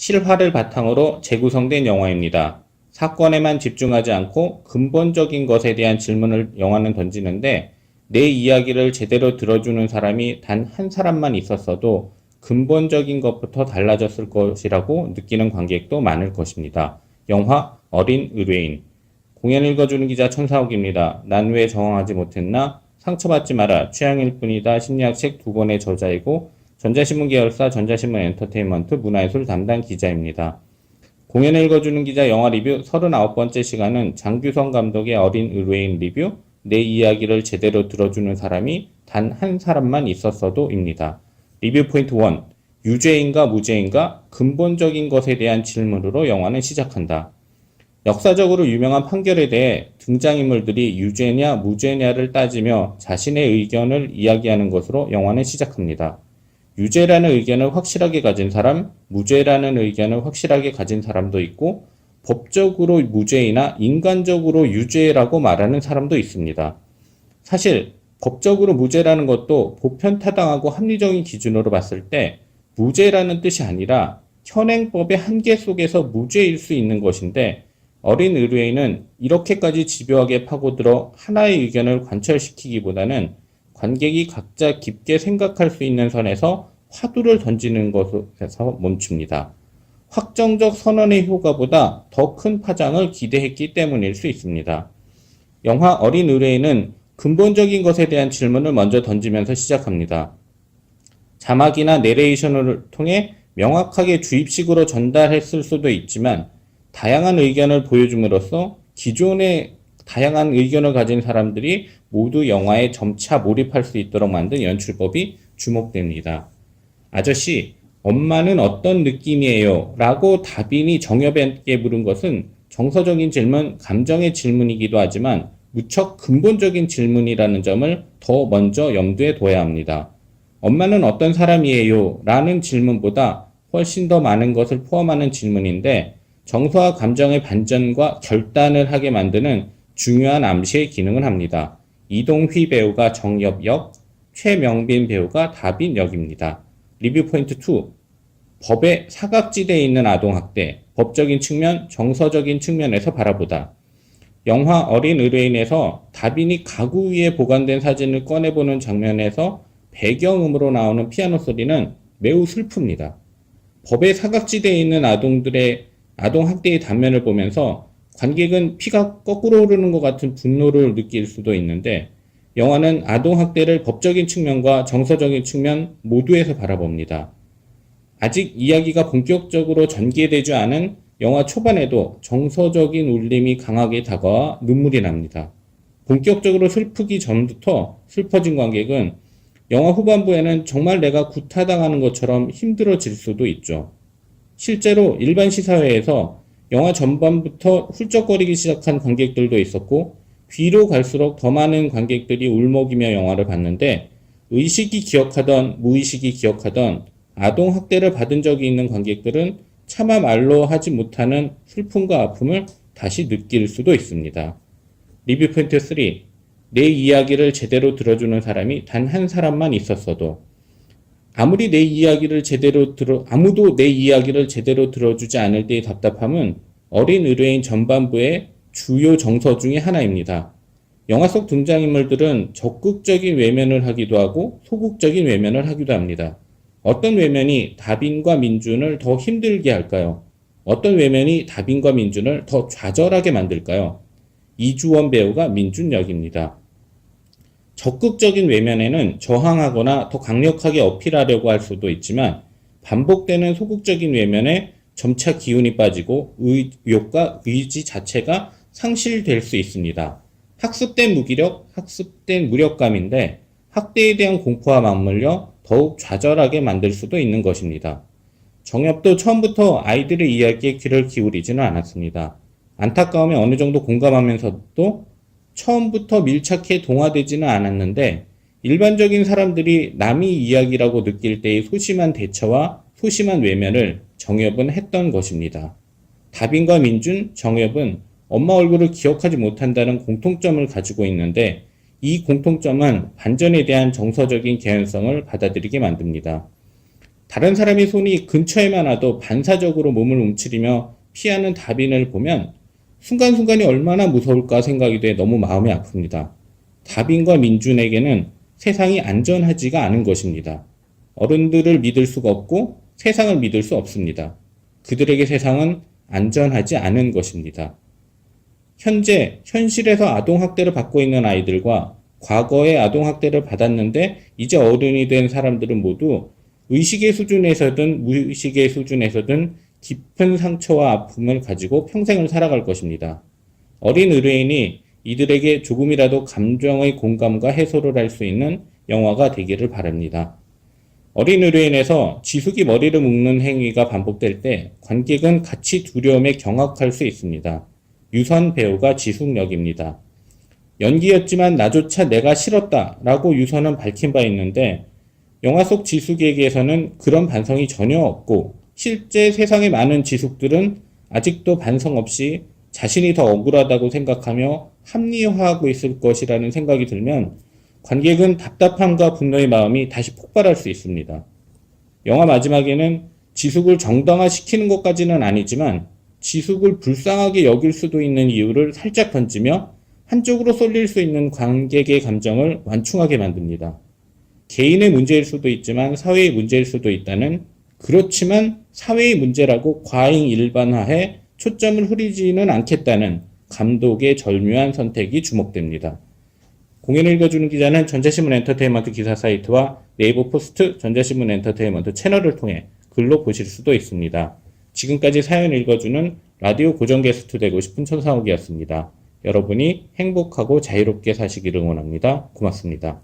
실화를 바탕으로 재구성된 영화입니다. 사건에만 집중하지 않고 근본적인 것에 대한 질문을 영화는 던지는데, 내 이야기를 제대로 들어주는 사람이 단 한 사람만 있었어도 근본적인 것부터 달라졌을 것이라고 느끼는 관객도 많을 것입니다. 영화 어린 의뢰인. 공연 읽어주는 기자 천사옥입니다. 난 왜 저항하지 못했나? 상처받지 마라. 취향일 뿐이다. 심리학 책 2권의 저자이고 전자신문 계열사 전자신문 엔터테인먼트 문화예술 담당 기자입니다. 공연을 읽어주는 기자 영화 리뷰 39번째 시간은 장규성 감독의 어린 의뢰인 리뷰, 내 이야기를 제대로 들어주는 사람이 단 한 사람만 있었어도입니다. 리뷰 포인트 1. 유죄인가 무죄인가? 근본적인 것에 대한 질문으로 영화는 시작한다. 역사적으로 유명한 판결에 대해 등장인물들이 유죄냐 무죄냐를 따지며 자신의 의견을 이야기하는 것으로 영화는 시작합니다. 유죄라는 의견을 확실하게 가진 사람, 무죄라는 의견을 확실하게 가진 사람도 있고, 법적으로 무죄이나 인간적으로 유죄라고 말하는 사람도 있습니다. 사실 법적으로 무죄라는 것도 보편타당하고 합리적인 기준으로 봤을 때 무죄라는 뜻이 아니라 현행법의 한계 속에서 무죄일 수 있는 것인데, 어린 의뢰인은 이렇게까지 집요하게 파고들어 하나의 의견을 관철시키기보다는 관객이 각자 깊게 생각할 수 있는 선에서 화두를 던지는 것에서 멈춥니다. 확정적 선언의 효과보다 더 큰 파장을 기대했기 때문일 수 있습니다. 영화 어린 의뢰인은 근본적인 것에 대한 질문을 먼저 던지면서 시작합니다. 자막이나 내레이션을 통해 명확하게 주입식으로 전달했을 수도 있지만, 다양한 의견을 보여줌으로써 기존의 다양한 의견을 가진 사람들이 모두 영화에 점차 몰입할 수 있도록 만든 연출법이 주목됩니다. 아저씨, 엄마는 어떤 느낌이에요? 라고 다빈이 정엽에게 물은 것은 정서적인 질문, 감정의 질문이기도 하지만 무척 근본적인 질문이라는 점을 더 먼저 염두에 둬야 합니다. 엄마는 어떤 사람이에요? 라는 질문보다 훨씬 더 많은 것을 포함하는 질문인데, 정서와 감정의 반전과 결단을 하게 만드는 중요한 암시의 기능을 합니다. 이동휘 배우가 정엽 역, 최명빈 배우가 다빈 역입니다. 리뷰 포인트 2. 법의 사각지대에 있는 아동학대, 법적인 측면, 정서적인 측면에서 바라보다. 영화 어린 의뢰인에서 다빈이 가구 위에 보관된 사진을 꺼내보는 장면에서 배경음으로 나오는 피아노 소리는 매우 슬픕니다. 법의 사각지대에 있는 아동학대의 단면을 보면서 관객은 피가 거꾸로 흐르는 것 같은 분노를 느낄 수도 있는데, 영화는 아동학대를 법적인 측면과 정서적인 측면 모두에서 바라봅니다. 아직 이야기가 본격적으로 전개되지 않은 영화 초반에도 정서적인 울림이 강하게 다가와 눈물이 납니다. 본격적으로 슬프기 전부터 슬퍼진 관객은 영화 후반부에는 정말 내가 구타당하는 것처럼 힘들어질 수도 있죠. 실제로 일반 시사회에서 영화 전반부터 훌쩍거리기 시작한 관객들도 있었고, 뒤로 갈수록 더 많은 관객들이 울먹이며 영화를 봤는데, 의식이 기억하던 무의식이 기억하던 아동학대를 받은 적이 있는 관객들은 차마 말로 하지 못하는 슬픔과 아픔을 다시 느낄 수도 있습니다. 리뷰 포인트 3. 내 이야기를 제대로 들어주는 사람이 단 한 사람만 있었어도. 아무도 내 이야기를 제대로 들어주지 않을 때의 답답함은 어린 의뢰인 전반부의 주요 정서 중의 하나입니다. 영화 속 등장인물들은 적극적인 외면을 하기도 하고 소극적인 외면을 하기도 합니다. 어떤 외면이 다빈과 민준을 더 힘들게 할까요? 어떤 외면이 다빈과 민준을 더 좌절하게 만들까요? 이주원 배우가 민준 역입니다. 적극적인 외면에는 저항하거나 더 강력하게 어필하려고 할 수도 있지만, 반복되는 소극적인 외면에 점차 기운이 빠지고 의욕과 의지 자체가 상실될 수 있습니다. 학습된 무기력, 학습된 무력감인데 학대에 대한 공포와 맞물려 더욱 좌절하게 만들 수도 있는 것입니다. 정엽도 처음부터 아이들의 이야기에 귀를 기울이지는 않았습니다. 안타까움에 어느 정도 공감하면서도 처음부터 밀착해 동화되지는 않았는데, 일반적인 사람들이 남의 이야기라고 느낄 때의 소심한 대처와 소심한 외면을 정엽은 했던 것입니다. 다빈과 민준, 정엽은 엄마 얼굴을 기억하지 못한다는 공통점을 가지고 있는데, 이 공통점은 반전에 대한 정서적인 개연성을 받아들이게 만듭니다. 다른 사람의 손이 근처에만 와도 반사적으로 몸을 움츠리며 피하는 다빈을 보면 순간순간이 얼마나 무서울까 생각이 돼 너무 마음이 아픕니다. 다빈과 민준에게는 세상이 안전하지가 않은 것입니다. 어른들을 믿을 수가 없고 세상을 믿을 수 없습니다. 그들에게 세상은 안전하지 않은 것입니다. 현실에서 아동학대를 받고 있는 아이들과 과거에 아동학대를 받았는데 이제 어른이 된 사람들은 모두 의식의 수준에서든 무의식의 수준에서든 깊은 상처와 아픔을 가지고 평생을 살아갈 것입니다. 어린 의뢰인이 이들에게 조금이라도 감정의 공감과 해소를 할 수 있는 영화가 되기를 바랍니다. 어린 의뢰인에서 지숙이 머리를 묶는 행위가 반복될 때 관객은 같이 두려움에 경악할 수 있습니다. 유선 배우가 지숙 역입니다. 연기였지만 나조차 내가 싫었다 라고 유선은 밝힌 바 있는데 영화 속 지숙에게서는 그런 반성이 전혀 없고 실제 세상의 많은 지숙들은 아직도 반성 없이 자신이 더 억울하다고 생각하며 합리화하고 있을 것이라는 생각이 들면 관객은 답답함과 분노의 마음이 다시 폭발할 수 있습니다. 영화 마지막에는 지숙을 정당화시키는 것까지는 아니지만 지숙을 불쌍하게 여길 수도 있는 이유를 살짝 던지며 한쪽으로 쏠릴 수 있는 관객의 감정을 완충하게 만듭니다. 개인의 문제일 수도 있지만 사회의 문제일 수도 있다는, 그렇지만 사회의 문제라고 과잉 일반화해 초점을 흐리지는 않겠다는 감독의 절묘한 선택이 주목됩니다. 공연을 읽어주는 기자는 전자신문 엔터테인먼트 기사 사이트와 네이버 포스트 전자신문 엔터테인먼트 채널을 통해 글로 보실 수도 있습니다. 지금까지 사연 읽어주는 라디오 고정 게스트 되고 싶은 천상욱이었습니다. 여러분이 행복하고 자유롭게 사시기를 응원합니다. 고맙습니다.